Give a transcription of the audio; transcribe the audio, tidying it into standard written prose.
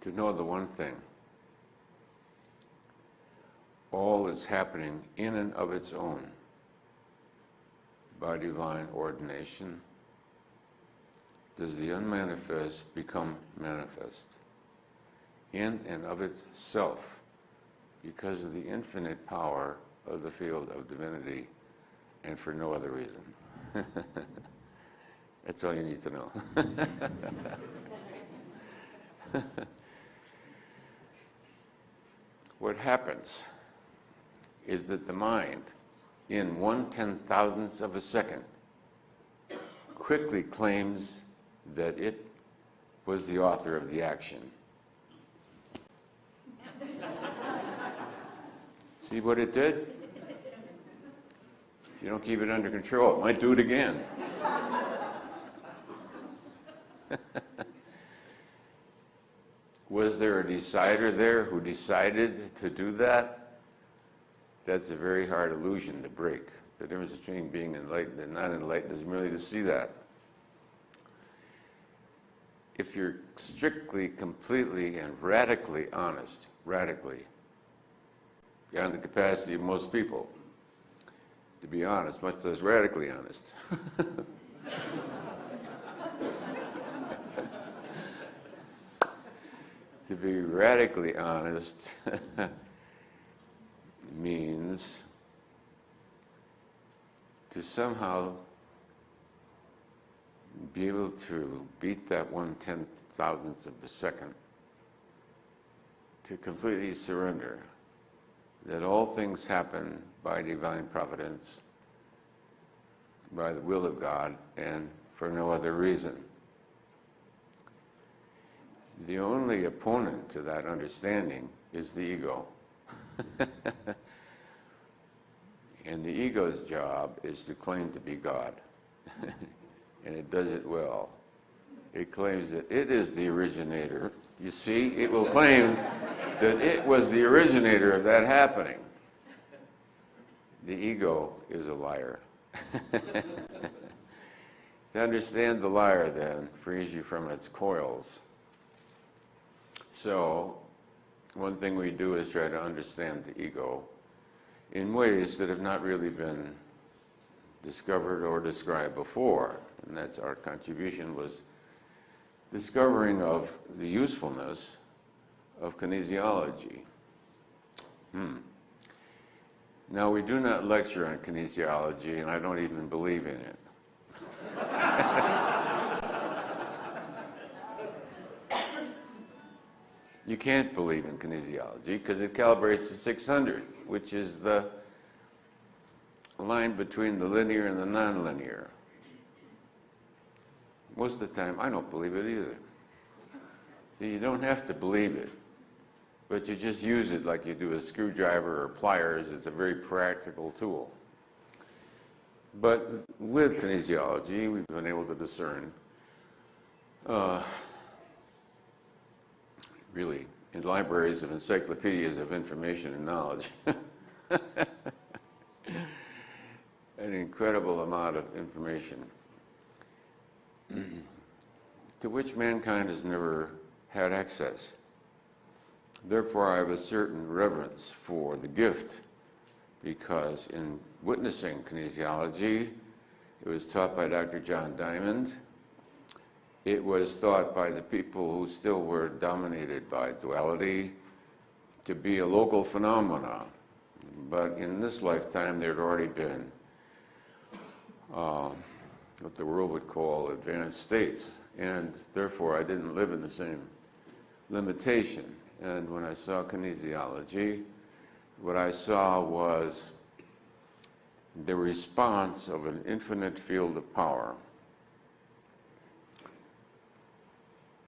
to know the one thing. All is happening in and of its own by divine ordination. Does the unmanifest become manifest in and of itself because of the infinite power of the field of divinity and for no other reason? That's all you need to know. What happens is that the mind, in 1/10,000th of a second, quickly claims that it was the author of the action. See what it did? If you don't keep it under control, it might do it again. Was there a decider there who decided to do that? That's a very hard illusion to break. The difference between being enlightened and not enlightened is merely to see that. If you're strictly, completely, and radically honest, radically, beyond the capacity of most people, to be honest, much less radically honest. To be radically honest means to somehow be able to beat that 1/10,000th of a second, to completely surrender that all things happen by divine providence, by the will of God, and for no other reason. The only opponent to that understanding is the ego. And the ego's job is to claim to be God. And it does it well. It claims that it is the originator. You see, it will claim that it was the originator of that happening. The ego is a liar. To understand the liar, then, frees you from its coils. So, one thing we do is try to understand the ego in ways that have not really been discovered or described before. And that's our contribution, was discovering of the usefulness of kinesiology. Now, we do not lecture on kinesiology, and I don't even believe in it. You can't believe in kinesiology because it calibrates to 600, which is the line between the linear and the nonlinear. Most of the time, I don't believe it either. See, you don't have to believe it, but you just use it like you do a screwdriver or pliers. It's a very practical tool. But with kinesiology, we've been able to discern, really, in libraries of encyclopedias of information and knowledge, an incredible amount of information to which mankind has never had access. Therefore, I have a certain reverence for the gift, because in witnessing kinesiology, it was taught by Dr. John Diamond. It was thought by the people who still were dominated by duality to be a local phenomena. But in this lifetime, there had already been what the world would call advanced states. And therefore, I didn't live in the same limitation. And when I saw kinesiology, what I saw was the response of an infinite field of power